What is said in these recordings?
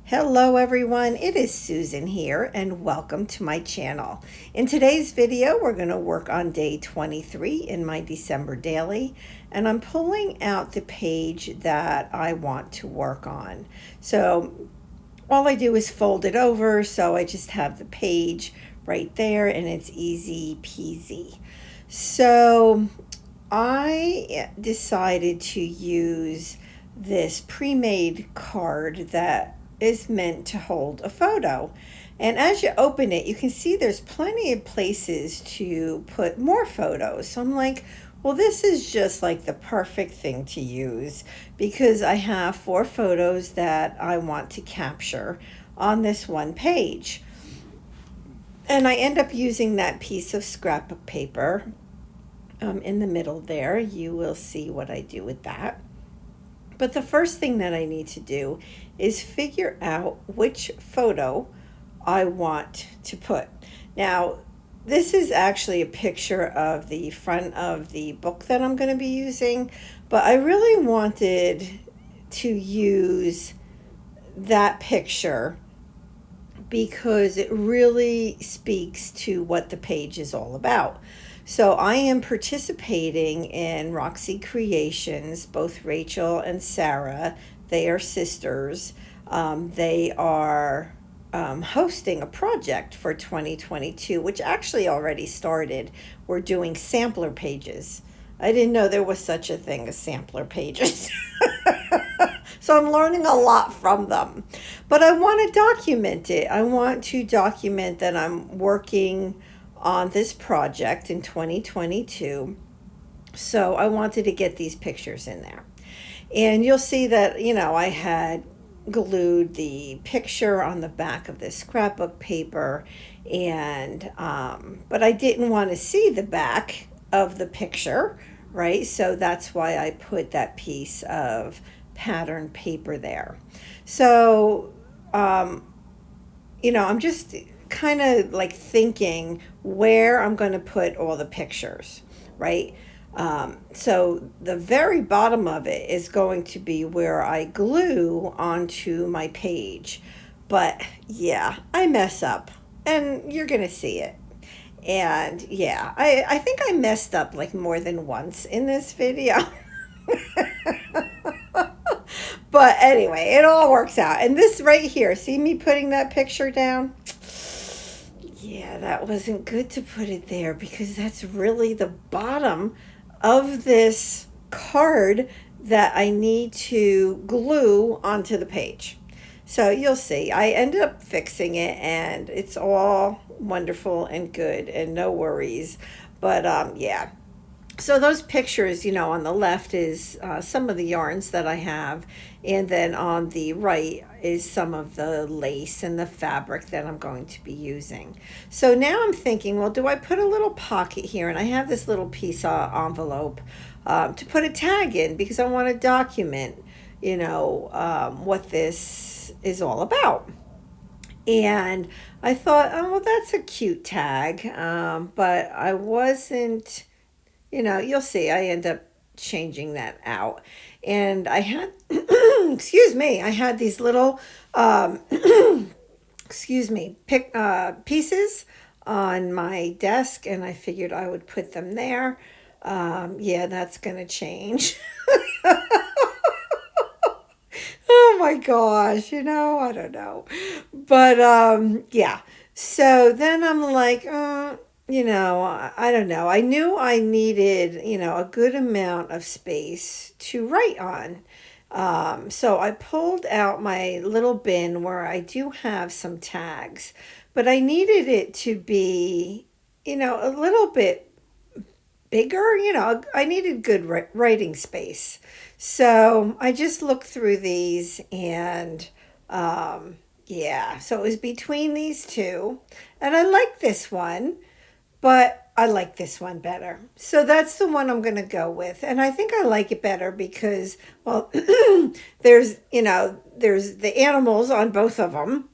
Hello everyone, it is Susan here and welcome to my channel. In today's video we're going to work on day 23 in my December daily, and I'm pulling out the page that I want to work on. So all I do is fold it over, so I just have the page right there and it's easy peasy. So I decided to use this pre-made card that is meant to hold a photo. And as you open it, you can see there's plenty of places to put more photos. So I'm like, well, this is just like the perfect thing to use because I have 4 photos that I want to capture on this one page. And I end up using that piece of scrapbook paper in the middle there. You will see what I do with that. But the first thing that I need to do is figure out which photo I want to put. Now, this is actually a picture of the front of the book that I'm going to be using, but I really wanted to use that picture because it really speaks to what the page is all about. So I am participating in Roxy Creations, both Rachel and Sarah. They are sisters. They are hosting a project for 2022, which actually already started. We're doing sampler pages. I didn't know there was such a thing as sampler pages. So I'm learning a lot from them. But I want to document it. I want to document that I'm working on this project in 2022. So I wanted to get these pictures in there. And you'll see that, I had glued the picture on the back of this scrapbook paper, and but I didn't want to see the back of the picture, right? So that's why I put that piece of pattern paper there. So I'm just kind of like thinking where I'm going to put all the pictures, right? So the very bottom of it is going to be where I glue onto my page. But yeah, I mess up and you're going to see it. And yeah, I think I messed up like more than once in this video. But anyway, it all works out. And this right here, see me putting that picture down? Yeah, that wasn't good to put it there because that's really the bottom of this card that I need to glue onto the page. So you'll see, I ended up fixing it and it's all wonderful and good and no worries. But yeah. So those pictures, on the left is some of the yarns that I have, and then on the right is some of the lace and the fabric that I'm going to be using. So now I'm thinking, well, do I put a little pocket here? And I have this little piece of envelope to put a tag in because I want to document, what this is all about. And I thought, oh, well, that's a cute tag, but I wasn't... you'll see, I end up changing that out. And I had, excuse me, I had these little, pieces on my desk, and I figured I would put them there. Yeah, that's going to change. Oh my gosh, I don't know. But yeah, so then I'm like, I don't know. I knew I needed, a good amount of space to write on. So I pulled out my little bin where I do have some tags, but I needed it to be, a little bit bigger. I needed good writing space. So I just looked through these and, yeah, so it was between these two, and I like this one. But I like this one better. So that's the one I'm going to go with. And I think I like it better because, well, there's the animals on both of them,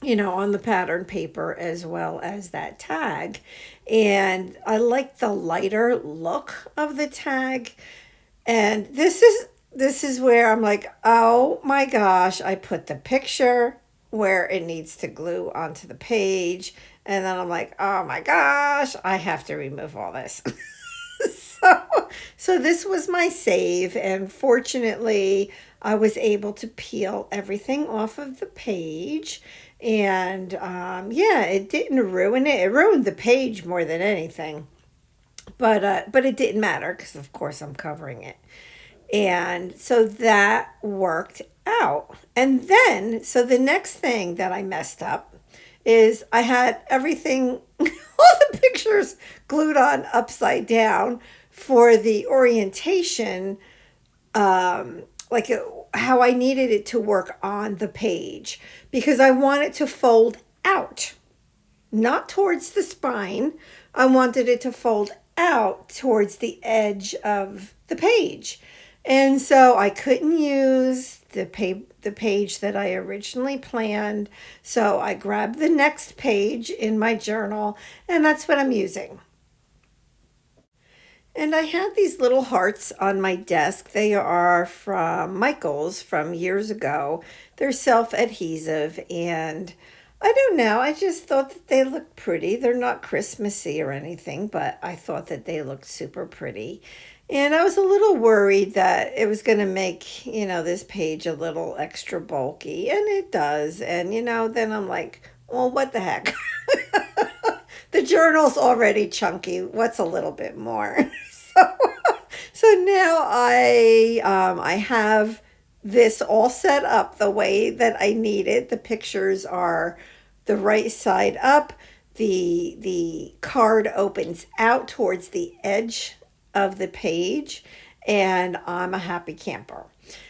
on the pattern paper as well as that tag. And I like the lighter look of the tag. And this is where I'm like, oh my gosh, I put the picture where it needs to glue onto the page. And then I'm like, oh my gosh, I have to remove all this. so, so this was my save. And fortunately, I was able to peel everything off of the page. And yeah, it didn't ruin it. It ruined the page more than anything. But it didn't matter because, of course, I'm covering it. And so that worked out. And then, so the next thing that I messed up is I had everything, all the pictures glued on upside down for the orientation, like how I needed it to work on the page because I want it to fold out, not towards the spine. I wanted it to fold out towards the edge of the page. And so I couldn't use the page that I originally planned. So I grabbed the next page in my journal, and that's what I'm using. And I had these little hearts on my desk. They are from Michael's from years ago. They're self-adhesive, and I don't know. I just thought that they looked pretty. They're not Christmassy or anything, but I thought that they looked super pretty. And I was a little worried that it was going to make, this page a little extra bulky, and it does. And, then I'm like, well, what the heck? The journal's already chunky. What's a little bit more? So, so now I have this all set up the way that I need it. The pictures are the right side up. The card opens out towards the edge of the page, and I'm a happy camper.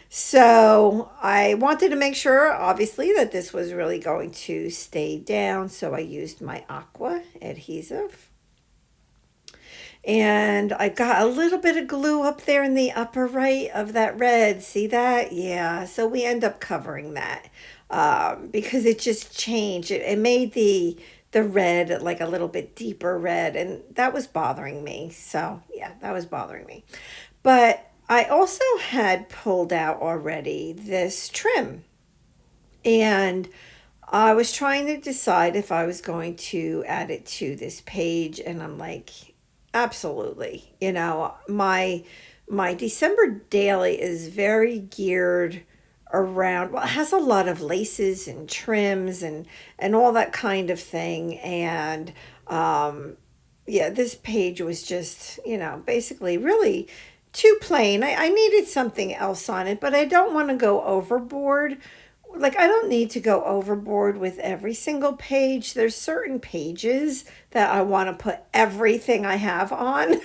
So I wanted to make sure, obviously, that this was really going to stay down. So I used my aqua adhesive. And I got a little bit of glue up there in the upper right of that red. See that? Yeah. So we end up covering that because it just changed. It made the red like a little bit deeper red, and that was bothering me. So yeah, that was bothering me. But I also had pulled out already this trim, and I was trying to decide if I was going to add it to this page, and I'm like, absolutely. My December daily is very geared around, well, it has a lot of laces and trims and all that kind of thing. And yeah, this page was just, basically really too plain. I needed something else on it, but I don't want to go overboard. Like, I don't need to go overboard with every single page. There's certain pages that I want to put everything I have on.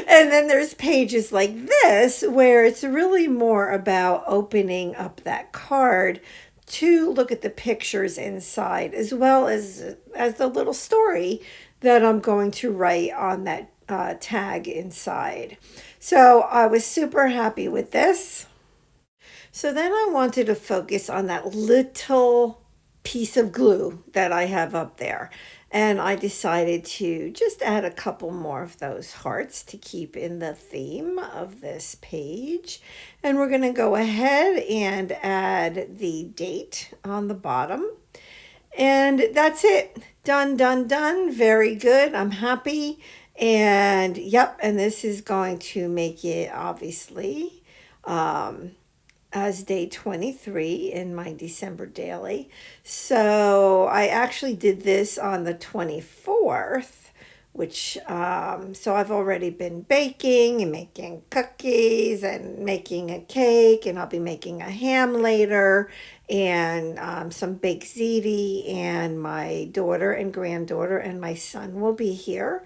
And then there's pages like this where it's really more about opening up that card to look at the pictures inside, as well as the little story that I'm going to write on that tag inside. So I was super happy with this. So then I wanted to focus on that little piece of glue that I have up there. And I decided to just add a couple more of those hearts to keep in the theme of this page. And we're going to go ahead and add the date on the bottom. And that's it. Done, done, done. Very good. I'm happy. And yep, and this is going to make it obviously as day 23 in my December daily. So I actually did this on the 24th, which so I've already been baking and making cookies and making a cake, and I'll be making a ham later, and some baked ziti, and my daughter and granddaughter and my son will be here.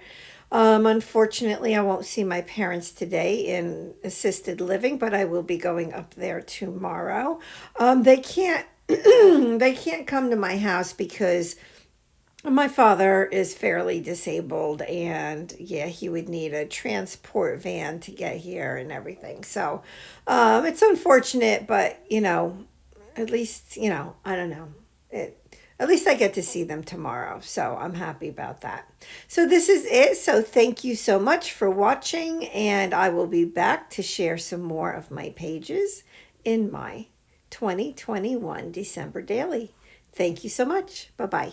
Unfortunately, I won't see my parents today in assisted living, but I will be going up there tomorrow. They can't they can't come to my house because my father is fairly disabled, and yeah, he would need a transport van to get here and everything. So it's unfortunate, but at least, I don't know. At least I get to see them tomorrow, so I'm happy about that. So this is it. So thank you so much for watching, and I will be back to share some more of my pages in my 2021 December Daily. Thank you so much. Bye-bye.